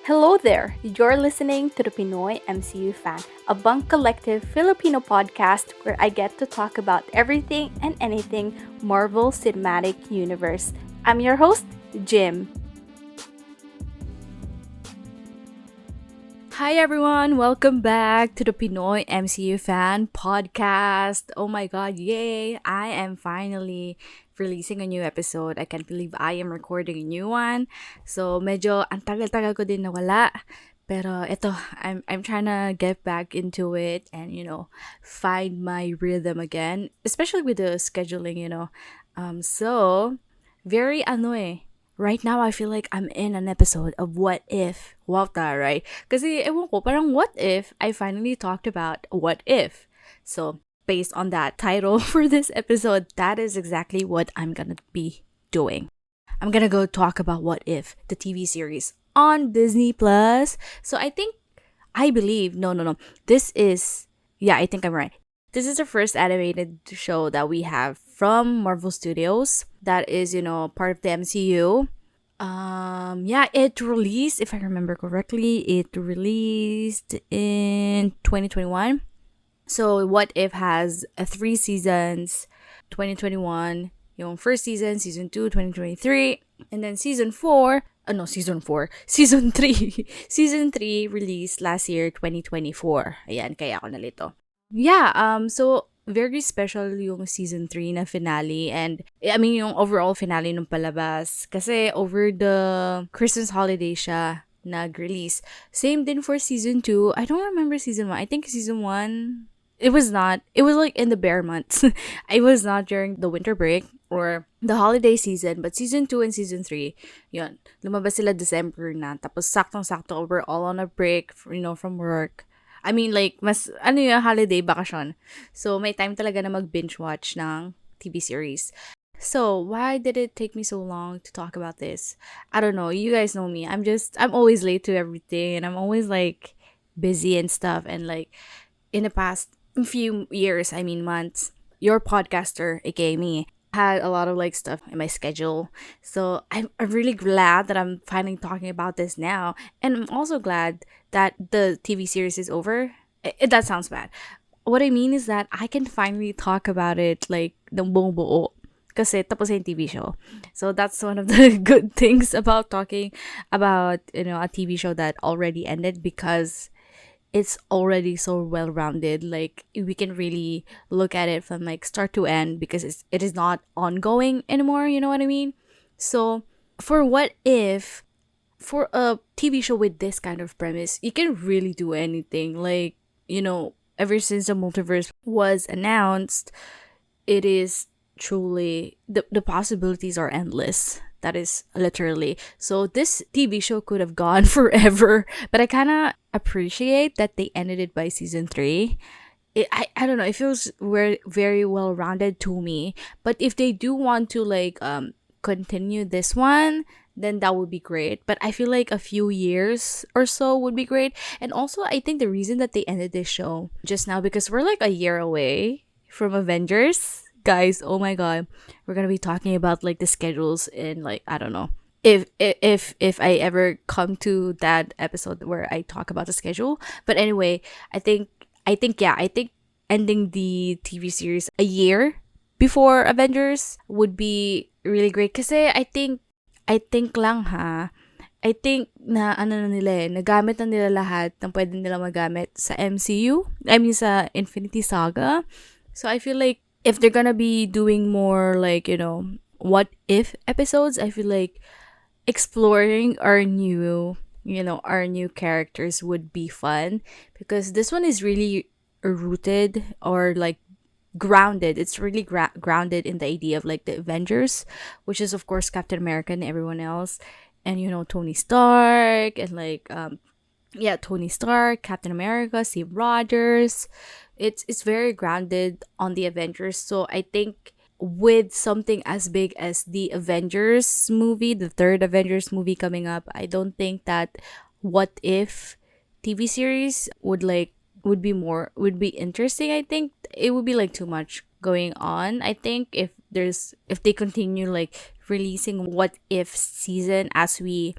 Hello there! You're listening to the Pinoy MCU Fan, a bunk collective Filipino podcast where I get to talk about everything and anything Marvel Cinematic Universe. I'm your host, Jim. Hi everyone, welcome back to the Pinoy MCU Fan podcast. Oh my god, yay! I am finally releasing a new episode. I can't believe I am recording a new one. So medyo ang tagal-tagal ko din nawala. Pero ito, I'm trying to get back into it and find my rhythm again, especially with the scheduling. So very right now I feel like I'm in an episode of What If. Wow ta, right? Kasi ewan ko, parang what if I finally talked about what if. So, based on that title for this episode, that is exactly what I'm gonna be doing. I'm gonna go talk about What If, the TV series on Disney Plus. So I believe, no. This is, yeah, I think I'm right. This is the first animated show that we have from Marvel Studios that is, part of the MCU. Yeah, it released, if I remember correctly, it released in 2021. So What If has three seasons, 2021, yung first season, season 2, 2023, and then season 4, no, season 4, season 3, season 3 released last year, 2024. Ayan, kaya ako nalito. Yeah, so very special yung season 3 na finale and I mean yung overall finale ng palabas kasi over the Christmas holiday siya nag-release. Same din for season 2. I don't remember season 1. I think season 1 it was not. It was like in the bare months. It was not during the winter break or the holiday season, but season 2 and season 3, yun. Lumabas sila December na. Tapos saktong-sakto we're all on a break, from work. I mean, like, holiday, bakasyon. So, may time talaga na mag-binge watch ng TV series. So, why did it take me so long to talk about this? I don't know. You guys know me. I'm always late to everything. And I'm always, like, busy and stuff. And, like, in the past few years, I mean months, your podcaster, aka me, had a lot of like stuff in my schedule. So I'm really glad that I'm finally talking about this now. And I'm also glad that the TV series is over. That sounds bad. What I mean is that I can finally talk about it like ng buong buo. Kasi tapos na yung TV show. So that's one of the good things about talking about, a TV show that already ended because it's already so well rounded. Like we can really look at it from like start to end because it is not ongoing anymore, you know what I mean? So for What If, for a TV show with this kind of premise, you can really do anything. Like, ever since the multiverse was announced, it is truly the possibilities are endless. That is literally. So this TV show could have gone forever, but I kind of appreciate that they ended it by season 3. I don't know, it feels very, very well rounded to me. But if they do want to like continue this one, then that would be great. But I feel like a few years or so would be great. And also I think the reason that they ended this show just now because we're like a year away from Avengers. Guys, oh my god, we're gonna be talking about like the schedules in like I don't know if I ever come to that episode where I talk about the schedule. But anyway, I think ending the TV series a year before Avengers would be really great. Kasi I think lang ha. I think na ano na nila nagamit na nila lahat ng pwede nila magamit sa MCU. I mean sa Infinity Saga. So I feel like if they're gonna be doing more like what if episodes, I feel like exploring our new characters would be fun because this one is really rooted or like grounded. It's really grounded in the idea of like the Avengers, which is of course Captain America and everyone else, and Tony Stark and like Tony Stark, Captain America, Steve Rogers. It's very grounded on the Avengers. So I think with something as big as the Avengers movie, the third Avengers movie coming up, I don't think that What If TV series would be interesting. I think it would be like too much going on. I think if they continue like releasing What If season as we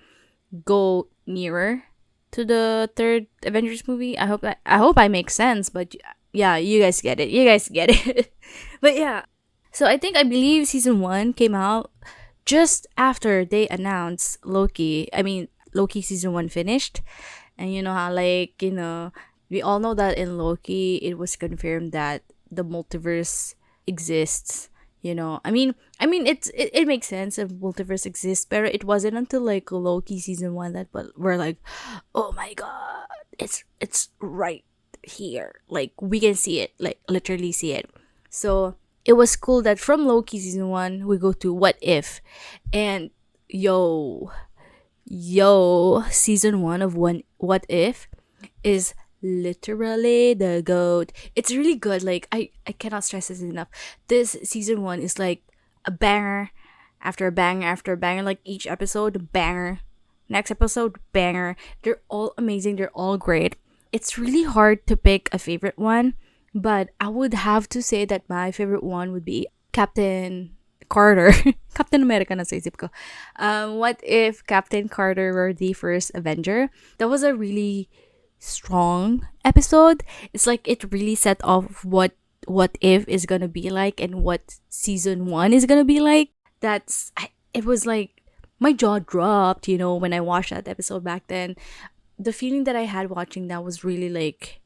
go nearer to the third Avengers movie. I hope I make sense, but yeah, you guys get it. You guys get it. But yeah, so I believe season 1 came out just after they announced Loki. I mean, Loki season 1 finished. And you know how, like, we all know that in Loki, it was confirmed that the multiverse exists. It makes sense if multiverse exists, but it wasn't until like Loki season 1 that we're like, oh my god, it's right here. Like, we can see it, like literally see it. So it was cool that from Loki season 1 we go to What If, and yo, season 1 of one What If is literally the goat. It's really good. Like, I cannot stress this enough. This season 1 is like a banger after a banger after a banger. Like, each episode banger, next episode banger. They're all amazing, they're all great. It's really hard to pick a favorite one, but I would have to say that my favorite one would be Captain Carter. Captain America na sa isip ko. What if Captain Carter were the first Avenger? That was a really strong episode. It's like it really set off what if is gonna be like and what season 1 is gonna be like. It was like my jaw dropped, when I watched that episode back then. The feeling that I had watching that was really like,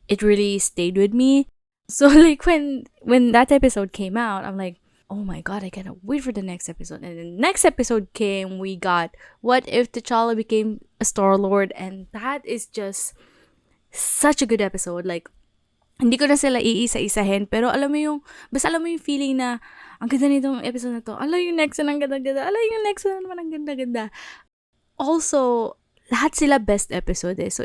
it really stayed with me. So like when that episode came out, I'm like, oh my god, I cannot wait for the next episode. And the next episode came, we got What If T'Challa became a Star-Lord, and that is just such a good episode. Like, hindi ko na sila iisa-isahin, pero basta alam mo yung feeling na, ang ganda nitong episode na to, yung next na ang ganda-ganda, yung next na naman ang ganda-ganda. Also, lahat sila best episode eh. So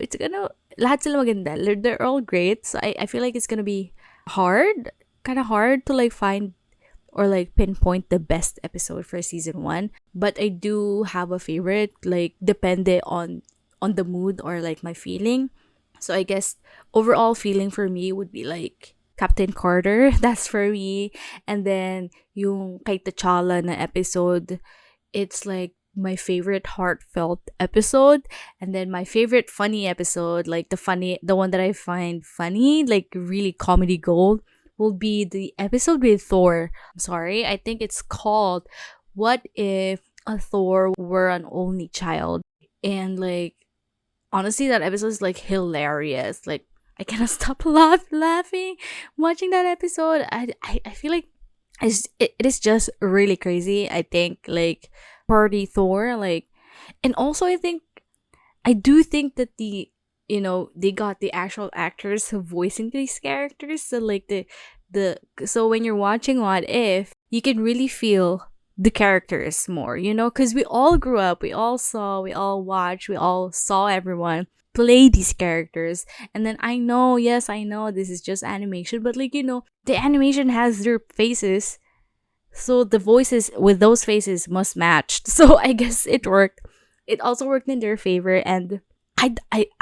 lahat sila maganda. They're all great. So I feel like it's gonna be kind of hard to like find or like pinpoint the best episode for season 1. But I do have a favorite, like depende on the mood or like my feeling. So I guess overall feeling for me would be like Captain Carter. That's for me. And then yung kay T'Challa na episode, it's like my favorite heartfelt episode. And then my favorite funny episode, like the one that I find funny, like really comedy gold, will be the episode with Thor. I'm sorry, I think it's called What If a Thor Were an Only Child. And like, honestly, that episode is like hilarious. Like, I cannot stop laughing watching that episode. I feel like it is just really crazy. I think like party Thor, like, and also I do think that they got the actual actors voicing these characters. So like so when you're watching What If, you can really feel the characters more, because we all grew up, we all watched, we all saw everyone play these characters. And then I know this is just animation, but like, the animation has their faces, so the voices with those faces must match. So I guess it worked. It also worked in their favor. And I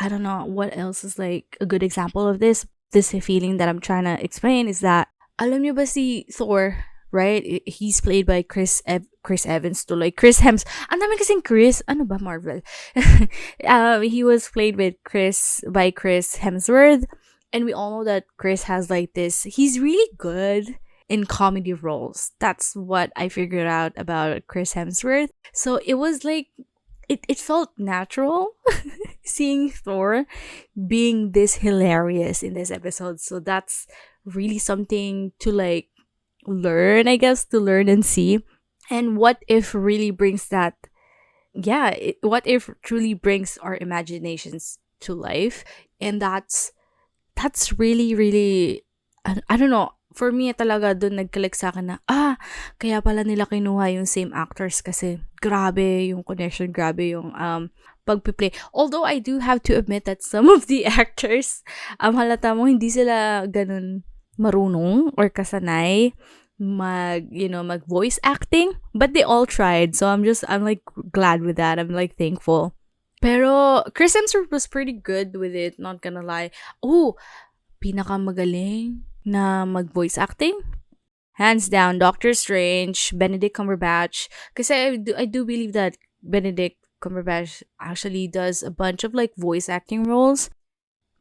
don't know what else is like a good example of this feeling that I'm trying to explain. Is that, alam niyo ba si Thor, right? He's played by Chris Evans to like Chris Hems. Ang dami kasing Chris. Ano ba, Marvel? He was played by Chris Hemsworth, and we all know that Chris has like this. He's really good in comedy roles. That's what I figured out about Chris Hemsworth. So it was like, it felt natural seeing Thor being this hilarious in this episode. So that's really something to like learn, I guess, to learn and see. And What If really brings that, What If truly brings our imaginations to life. And that's really, really, I don't know, for me talaga doon nagkalik sa akin na, kaya pala nila kinuha yung same actors kasi grabe yung connection, grabe yung pagpiplay. Although I do have to admit that some of the actors, halata mo hindi sila ganun marunong or kasanay mag voice acting, but they all tried. So I'm like glad with that. I'm like thankful. Pero Chris Hemsworth was pretty good with it, not gonna lie. Oh, pinakamagaling na mag-voice acting, hands down, Doctor Strange, Benedict Cumberbatch. Kasi I do believe that Benedict Cumberbatch actually does a bunch of like voice acting roles.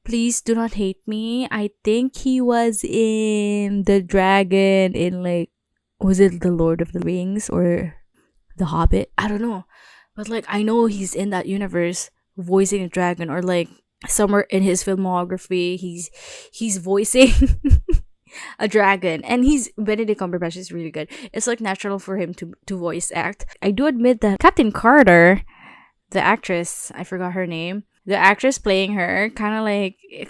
Please do not hate me. I think he was in the dragon in like, was it the Lord of the Rings or the Hobbit? I don't know. But like I know he's in that universe voicing a dragon, or like somewhere in his filmography he's voicing a dragon, and he's Benedict Cumberbatch is really good. It's like natural for him to voice act. I do admit that Captain Carter, the actress, I forgot her name, the actress playing her kind of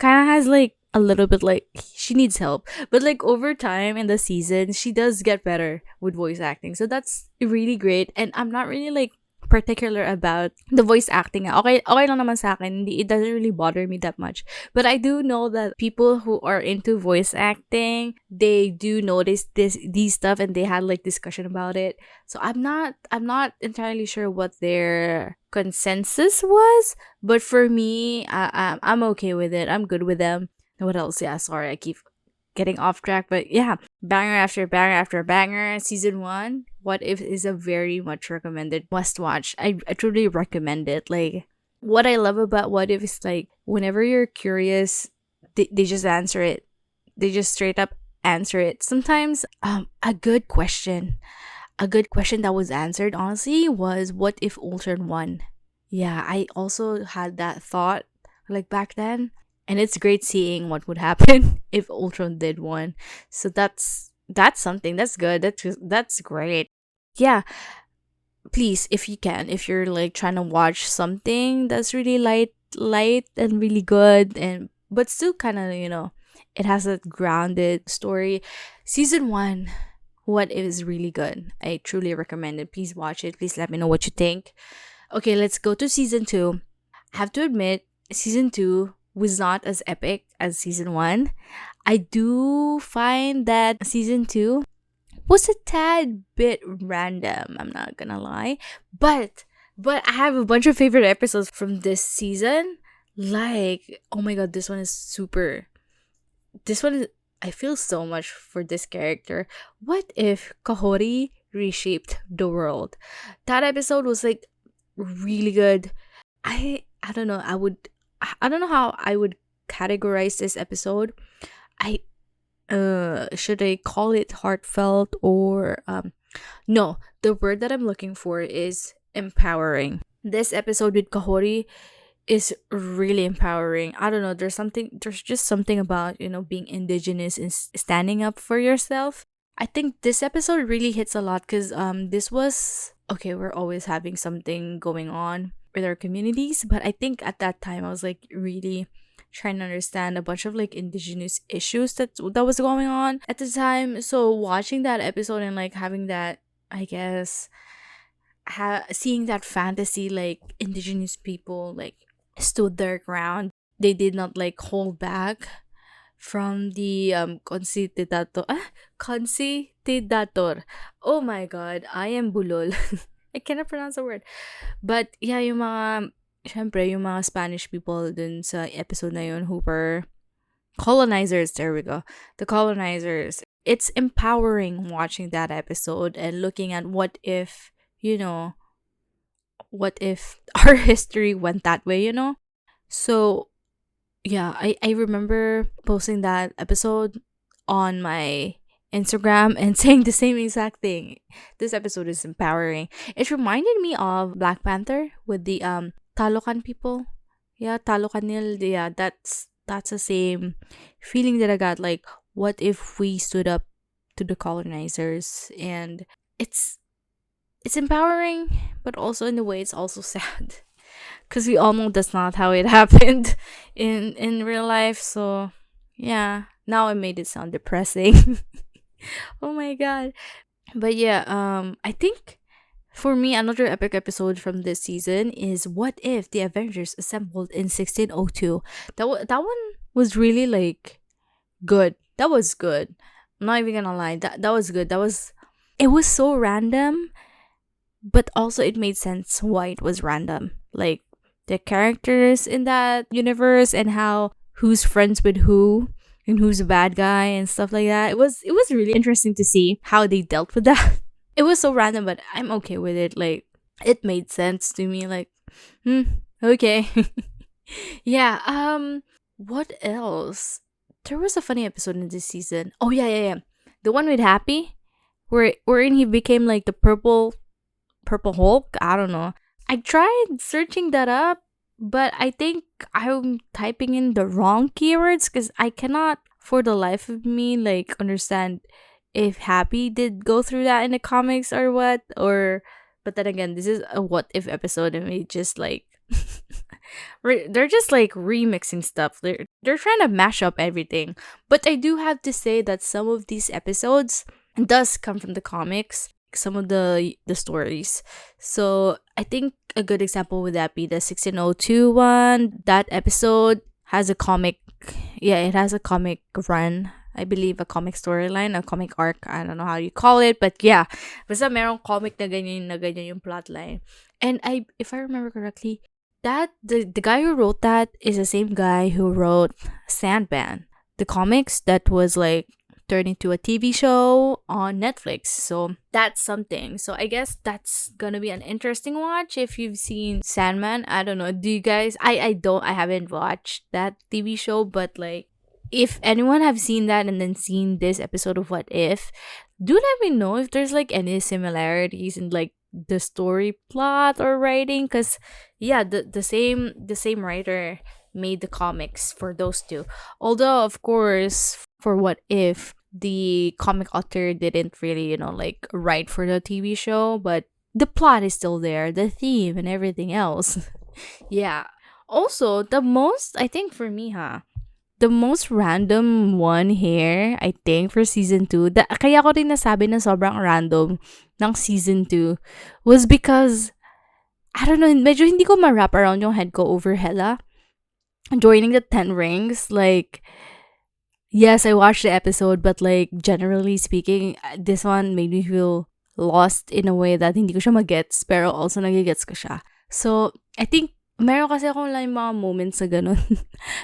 has like a little bit like she needs help, but like over time in the season she does get better with voice acting, so that's really great. And I'm not really like particular about the voice acting. Okay lang naman sa akin. It doesn't really bother me that much. But I do know that people who are into voice acting, they do notice these stuff, and they had like discussion about it. So I'm not entirely sure what their consensus was, but for me, I'm okay with it. I'm good with them. What else? Yeah, sorry, I keep getting off track, but yeah, banger after banger after banger. Season 1, What If, is a very much recommended must watch. I truly recommend it. Like, what I love about What If is like whenever you're curious, they just answer it. They just straight up answer it. Sometimes a good question that was answered honestly was, what if Ultron won? Yeah, I also had that thought like back then. And it's great seeing what would happen if Ultron did one. So that's something. That's good. That's great. Yeah, please, if you can, if you're like trying to watch something that's really light and really good, and but still kind of, it has a grounded story. Season 1, What If, is really good. I truly recommend it. Please watch it. Please let me know what you think. Okay, let's go to season 2. I have to admit, season 2 was not as epic as season 1. I do find that season 2 was a tad bit random, I'm not gonna lie. But I have a bunch of favorite episodes from this season. Like, oh my god, this one is super. This one is, I feel so much for this character. What if Kahori reshaped the world? That episode was like really good. I don't know. I don't know how I would categorize this episode. I should I call it heartfelt, or no, the word that I'm looking for is empowering. This episode with Kahori is really empowering. I don't know, there's just something about, being indigenous and standing up for yourself. I think this episode really hits a lot because this was okay, we're always having something going on with our communities, but I think at that time I was like really trying to understand a bunch of like indigenous issues that was going on at the time. So watching that episode and like having that, I guess, seeing that fantasy, like indigenous people like stood their ground. They did not like hold back from the concitidador. Oh my god, I am bulol. I cannot pronounce the word. But yeah, syempre, yung mga Spanish people dun sa episode na yun who were colonizers, there we go. The colonizers. It's empowering watching that episode and looking at what if, what if our history went that way. So yeah, I remember posting that episode on my Instagram and saying the same exact thing. This episode is empowering. It reminded me of Black Panther with the Talokan people. Yeah, Talokanil. Yeah, that's the same feeling that I got. Like, what if we stood up to the colonizers? And it's empowering, but also in a way it's also sad. Because we all know that's not how it happened in real life. So yeah, now I made it sound depressing. Oh my god. But yeah, I think for me another epic episode from this season is what if the Avengers assembled in 1602. That one was really like good. That was good. I'm not even gonna lie. That was good. It was so random, but also it made sense why it was random. Like the characters in that universe and how who's friends with who and who's a bad guy and stuff like that. It was really interesting to see how they dealt with that. It was so random, but I'm okay with it. Like It made sense to me. Like, okay. Yeah. What else? There was a funny episode in this season. Oh yeah, yeah, yeah. The one with Happy, wherein he became like the purple Hulk. I don't know. I tried searching that up, but I think I'm typing in the wrong keywords because I cannot, for the life of me, like understand if Happy did go through that in the comics or what. Or, but then again, this is a what if episode, and we just like they're just like remixing stuff. They're trying to mash up everything. But I do have to say that some of these episodes does come from the comics, some of the stories. So I think a good example would that be the 1602 one. That episode has a comic. Yeah, it has a comic run. I believe a comic storyline, a comic arc. I don't know how you call it, but yeah, basta merong comic na ganyan yung plotline. And if I remember correctly, that the guy who wrote that is the same guy who wrote Sandman, the comics that was like turned into a TV show on Netflix. So that's something. So I guess that's gonna be an interesting watch if you've seen Sandman. I don't know. Do you guys? I haven't watched that TV show, but like if anyone have seen that and then seen this episode of What If, do let me know if there's like any similarities in like the story plot or writing, because yeah, the same writer made the comics for those two. Although of course for What If, the comic author didn't really, like write for the TV show, but the plot is still there, the theme and everything else. Yeah. Also, the most, I think for me, the most random one here, I think, for season 2, kaya ko rin nasabi na sobrang random ng season 2 was because, I don't know, medyo hindi ko ma-wrap around yung head ko over Hela joining the 10 rings. Like, yes, I watched the episode, but like, generally speaking, this one made me feel lost in a way that hindi ko siya magets, pero also nagigets ko siya. So, I think, meron kasi akong lang mga moments na ganun.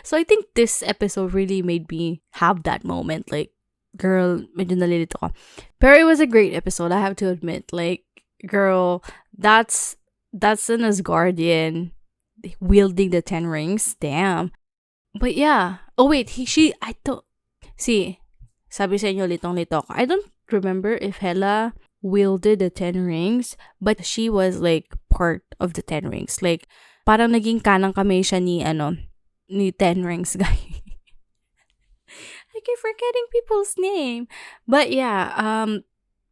So, I think this episode really made me have that moment. Like, girl, medyo nalilito ko. Pero it was a great episode, I have to admit. Like, girl, that's an Asgardian wielding the 10 rings. Damn. But yeah. Oh, wait, I thought, see, sabi sa inyo, litong-lito ko. I don't remember if Hela wielded the 10 rings, but she was like part of the 10 rings. Like, parang naging kanang kamay siya ni 10 rings guy. I keep forgetting people's name. But yeah,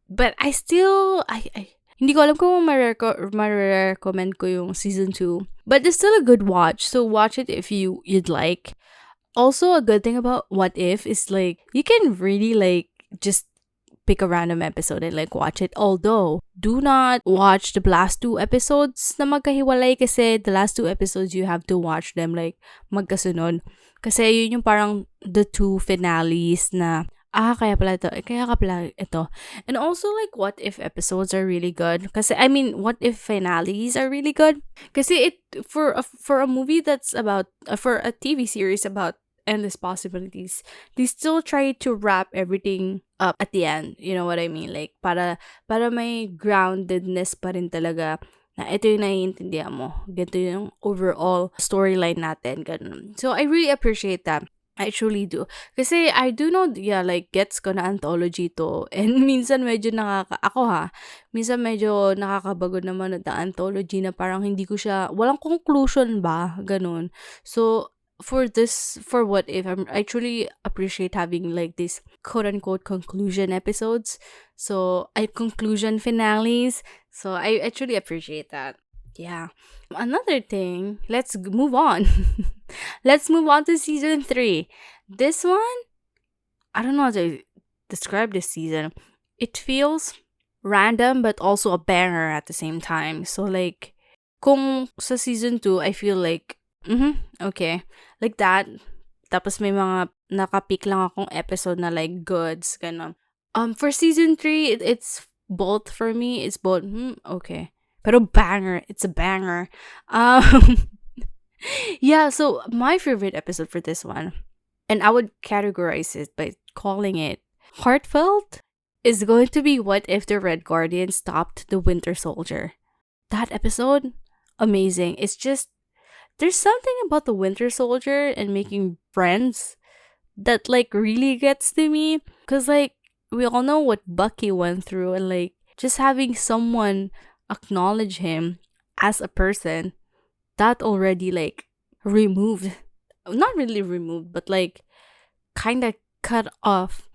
but I still, hindi ko alam kung ma-recommend ko yung season 2. But it's still a good watch. So watch it if you'd like. Also, a good thing about What If is like, you can really like just pick a random episode and like watch it. Although, do not watch the last 2 episodes na magkahiwalay kasi the last 2 episodes you have to watch them like magkasunod. Kasi yun yung parang the 2 finales na kaya pala ito, kaya ka pala ito. And also like What If episodes are really good. Kasi I mean, What If finales are really good. Kasi for a movie that's about for a TV series about endless possibilities, they still try to wrap everything up at the end. You know what I mean? Like, para may groundedness pa rin talaga na ito yung naiintindihan mo. Ganito yung overall storyline natin. Ganun. So, I really appreciate that. I truly do. Kasi I do know, yeah, like, gets ko na anthology to. And minsan medyo minsan medyo nakakabago naman na anthology na parang hindi ko siya, walang conclusion ba? Ganun. So, for What If, I truly appreciate having like these quote unquote conclusion episodes. So conclusion finales. So I truly appreciate that. Yeah. Another thing, let's move on. Let's move on to season 3. This one, I don't know how to describe this season. It feels random but also a banger at the same time. So like, kung sa season 2, I feel like okay. Like that. Tapos may mga nakapick lang akong episode na like goods, ganun. For season 3, it's both for me. It's both, okay. Pero banger. It's a banger. Yeah, so my favorite episode for this one, and I would categorize it by calling it heartfelt, is going to be What If the Red Guardian stopped the Winter Soldier. that episode, amazing. It's just, there's something about the Winter Soldier and making friends that like really gets to me. Cause like we all know what Bucky went through, and like just having someone acknowledge him as a person, that already like removed, not really removed, but like kind of cut off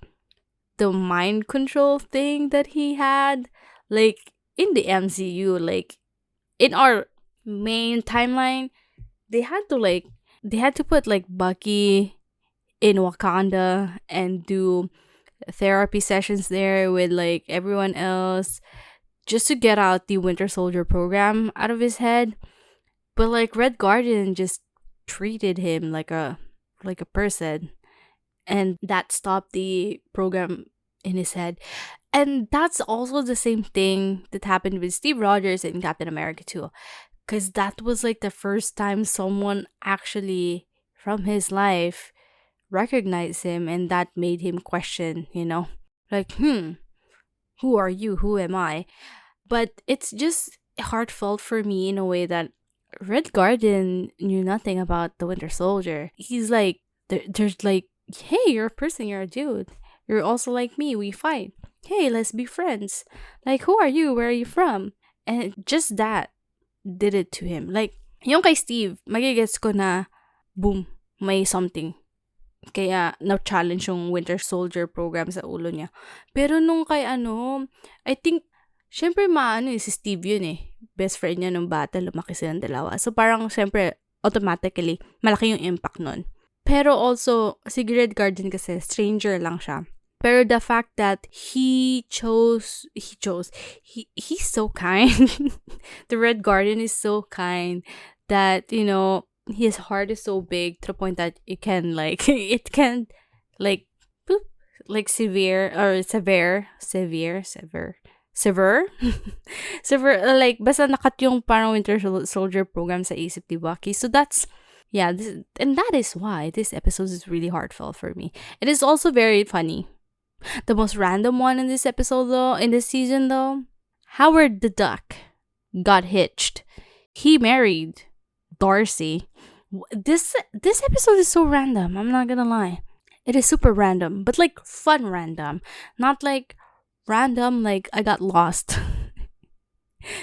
the mind control thing that he had. Like in the MCU, like in our main timeline, they had to like they had to put like Bucky in Wakanda and do therapy sessions there with like everyone else, just to get out the Winter Soldier program out of his head. But like Red Guardian just treated him like a person, and that stopped the program in his head. And that's also the same thing that happened with Steve Rogers in Captain America too. Cause that was like the first time someone actually from his life recognized him, and that made him question, like, who are you? Who am I? But it's just heartfelt for me in a way that Red Guardian knew nothing about the Winter Soldier. He's like, there's like, hey, you're a person, you're a dude. You're also like me, we fight. Hey, let's be friends. Like, who are you? Where are you from? And just that did it to him. Like, yung kay Steve, magigets ko na, boom, may something. Kaya na-challenge yung Winter Soldier program sa ulo niya. Pero nung kay I think, syempre si Steve yun eh. Best friend niya nung bata, lumaki silang dalawa. So parang syempre, automatically, malaki yung impact nun. Pero also, si Red Guardian kasi, stranger lang siya. Pero the fact that he's so kind. The Red Guardian is so kind that, his heart is so big to the point that it can like, boop, like severe, like basta nakat yung parang Winter Soldier program sa isip ni Bucky. So that's, and that is why this episode is really heartfelt for me. It is also very funny. The most random one in this season though, Howard the Duck got hitched. He married Darcy. This episode is so random, I'm not gonna lie. It is super random, but like fun random. Not like random like I got lost.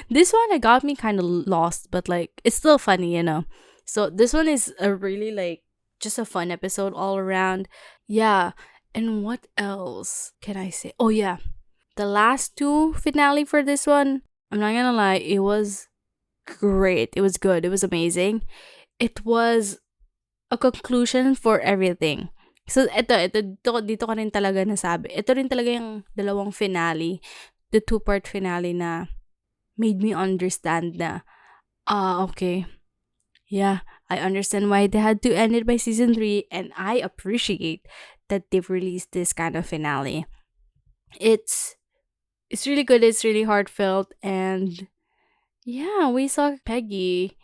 This one I got me kind of lost, but like it's still funny, So this one is a really like just a fun episode all around. Yeah. And what else can I say? Oh yeah. The last two finale for this one, I'm not gonna lie, it was great. It was good. It was amazing. It was a conclusion for everything. So dito ka rin talaga nasabi. Ito rin talaga yung dalawang finale, the two-part finale na made me understand na, okay. Yeah, I understand why they had to end it by season 3, and I appreciate that they've released this kind of finale. It's really good. It's really heartfelt, and yeah, we saw Peggy,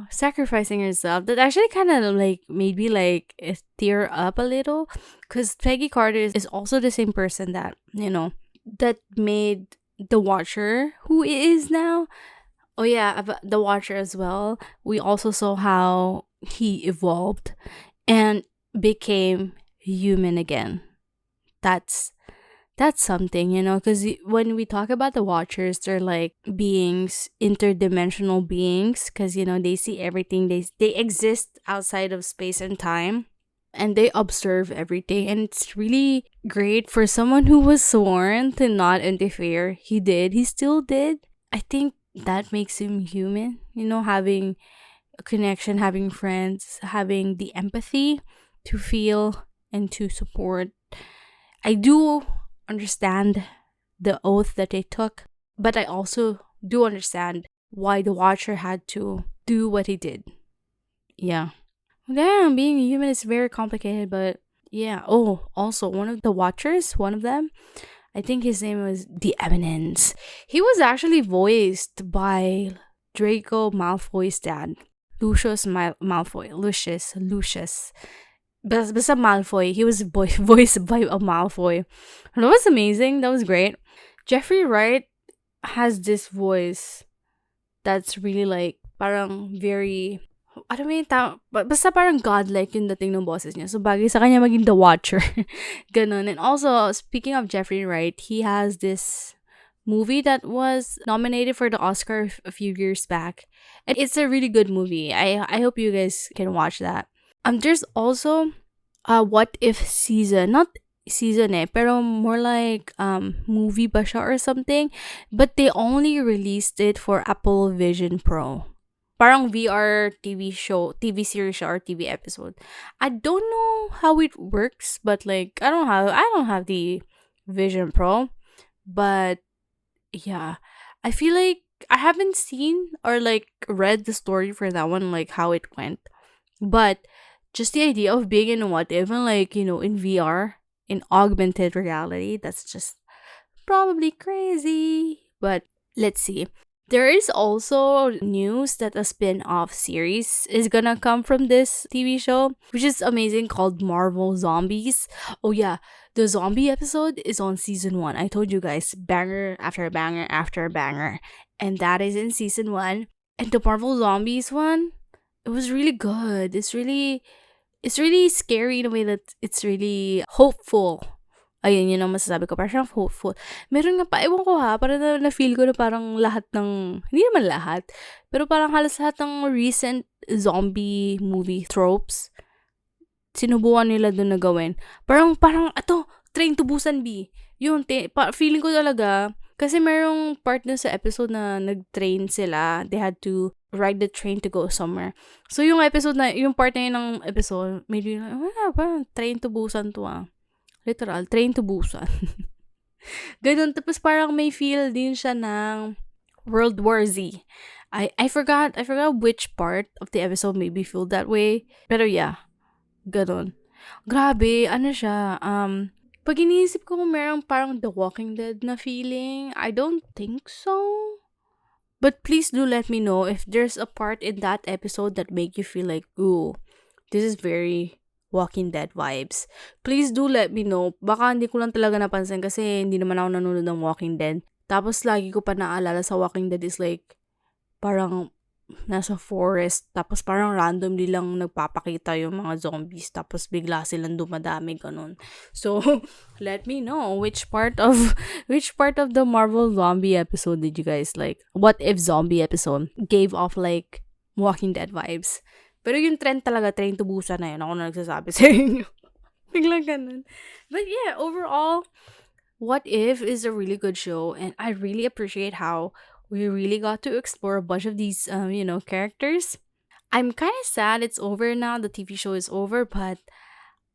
sacrificing herself. That actually kind of like made me like tear up a little, because Peggy Carter is also the same person that that made the Watcher who he is now. Oh yeah, about the Watcher as well. We also saw how he evolved and became human again. That's something, because when we talk about the Watchers, they're like beings, interdimensional beings, because they see everything. They exist outside of space and time, and they observe everything. And it's really great for someone who was sworn to not interfere. He still did. I think that makes him human, having a connection, having friends, having the empathy to feel and to support. I do understand the oath that they took, but I also do understand why the Watcher had to do what he did. Yeah. Damn, being a human is very complicated, but yeah. Oh, also, one of the Watchers, one of them, I think his name was The Eminence. He was actually voiced by Draco Malfoy's dad, Lucius Malfoy. Lucius. Basta Malfoy. He was voiced by a Malfoy. That was amazing. That was great. Jeffrey Wright has this voice that's really like parang very ano ba yung basta parang godlike yung dating ng boses niya. So, bagay sa kanya maging The Watcher. Ganun. And also, speaking of Jeffrey Wright, he has this movie that was nominated for the Oscar a few years back. And it's a really good movie. I hope you guys can watch that. There's also a What If season. Not season pero more like movie ba siya or something. But they only released it for Apple Vision Pro. Parang VR TV series siya or TV episode. I don't know how it works, but like I don't have the Vision Pro, but yeah, I feel like I haven't seen or like read the story for that one, like how it went. But just the idea of being in What If and like, in VR, in augmented reality, that's just probably crazy. But let's see. There is also news that a spin-off series is gonna come from this TV show, which is amazing, called Marvel Zombies. Oh yeah, the zombie episode is on season 1. I told you guys, banger after banger after banger. And that is in season 1. And the Marvel Zombies one, it was really good. It's really scary in a way that it's really hopeful. Ayun, yun ang masasabi ko. Parang siyang hopeful. Meron nga pa, ewan ko ha, parang na-feel ko na parang lahat ng, hindi naman lahat, pero parang halos lahat ng recent zombie movie tropes, sinubukan nila doon na gawin. Parang, Train to Busan B. Yun, feeling ko talaga, kasi merong part na sa episode na nag-train sila. They had to ride the train to go somewhere. So, yung part na yun ng episode, maybe, parang Train to Busan to Literal, Train to Busan. Ganun. Tapos parang may feel din siya ng World War Z. I forgot which part of the episode made me feel that way. Pero yeah, ganun. Grabe, ano siya, pag iniisip ko kung merong parang The Walking Dead na feeling, I don't think so. But please do let me know if there's a part in that episode that make you feel like, ooh, this is very Walking Dead vibes. Please do let me know. Baka hindi ko lang talaga napansin kasi hindi naman ako nanonood ng Walking Dead. Tapos lagi ko pa naalala sa Walking Dead is like, parang nasa forest, tapos parang randomly lang nagpapakita yung mga zombies, tapos bigla silang dumadami, ganun. So, let me know which part of the Marvel zombie episode did you guys like? What If zombie episode gave off like Walking Dead vibes? Pero yung trend talaga, Train to Busan na yun. Ako na nagsasabi sa inyo. Biglang ganun. But yeah, overall, What If is a really good show. And I really appreciate how we really got to explore a bunch of these, characters. I'm kind of sad it's over now. The TV show is over. But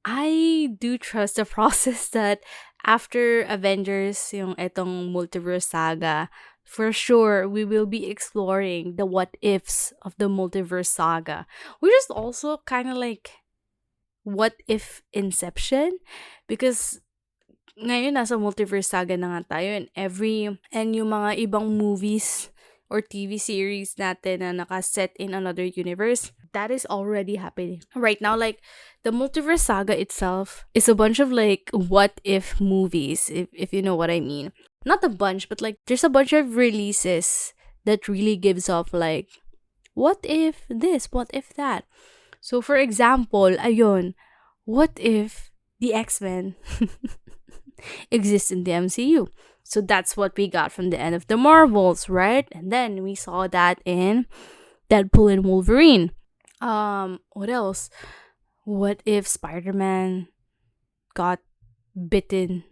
I do trust the process that after Avengers, yung etong multiverse saga, for sure, we will be exploring the what ifs of the multiverse saga, which is also kind of like what if Inception, because ngayon nasa multiverse saga na nga tayo, and yung mga ibang movies or TV series natin na nakaset in another universe, that is already happening right now. Like, the multiverse saga itself is a bunch of like what if movies, if you know what I mean. Not a bunch, but like there's a bunch of releases that really gives off like, what if this, what if that. So for example, ayun, what if the X-Men exist in the MCU? So that's what we got from the end of the Marvels, right? And then we saw that in Deadpool and Wolverine. What else? What if Spider-Man got bitten?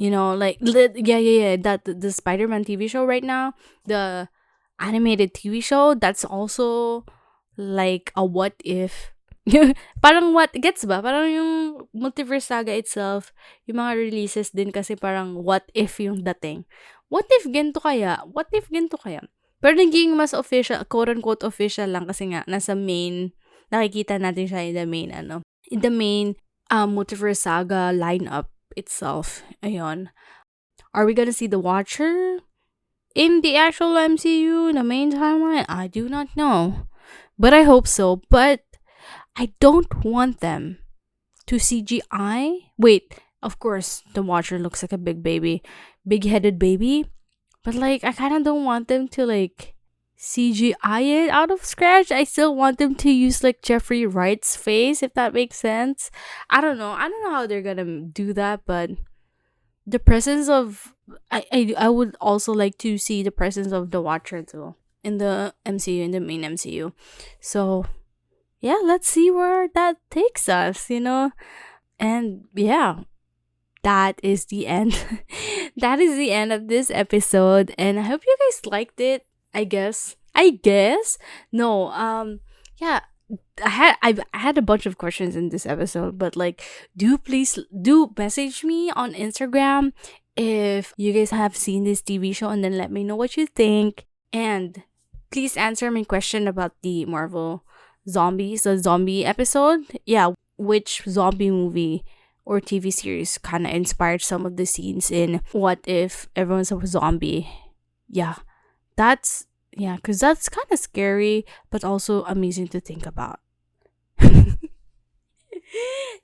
Like, that the Spider-Man TV show right now, the animated TV show, that's also like a what if. Parang what, gets ba? Parang yung multiverse saga itself, yung mga releases din kasi parang what if yung dating. What if ganito kaya? What if ganito kaya? Pero naging mas official, quote-unquote official lang kasi nga, nasa main, nakikita natin siya in the main multiverse saga lineup itself. Ayun. Are we gonna see the Watcher in the actual MCU, in the main timeline? I do not know. But I hope so. But I don't want them to CGI. Wait, of course, the Watcher looks like a big baby. Big-headed baby. But like, I kind of don't want them to like CGI it out of scratch. I still want them to use like Jeffrey Wright's face, if that makes sense. I don't know how they're gonna do that, but the presence of I would also like to see the presence of the Watcher too in the MCU, in the main MCU. So yeah, let's see where that takes us, you know? And yeah, that is the end. That is the end of this episode, and I hope you guys liked it. I guess. No, yeah. I had a bunch of questions in this episode, but like, do message me on Instagram if you guys have seen this TV show, and then let me know what you think. And please answer my question about the Marvel zombies, the zombie episode. Yeah, which zombie movie or TV series kind of inspired some of the scenes in What If Everyone's a Zombie? Yeah, because that's kind of scary, but also amazing to think about.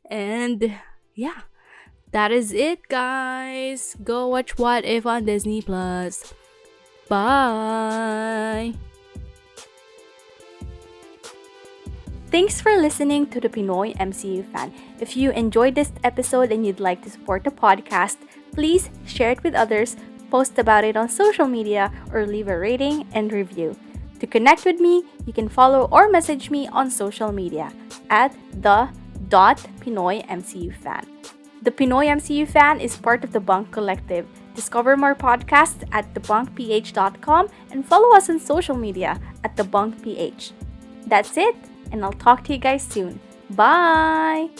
And yeah, that is it, guys. Go watch What If on Disney Plus. Bye. Thanks for listening to the Pinoy MCU fan. If you enjoyed this episode and you'd like to support the podcast, please share it with others, post about it on social media, or leave a rating and review. To connect with me, you can follow or message me on social media at the.pinoymcufan. The Pinoy MCU fan is part of the Bunk Collective. Discover more podcasts at thebunkph.com and follow us on social media at thebunkph. That's it, and I'll talk to you guys soon. Bye!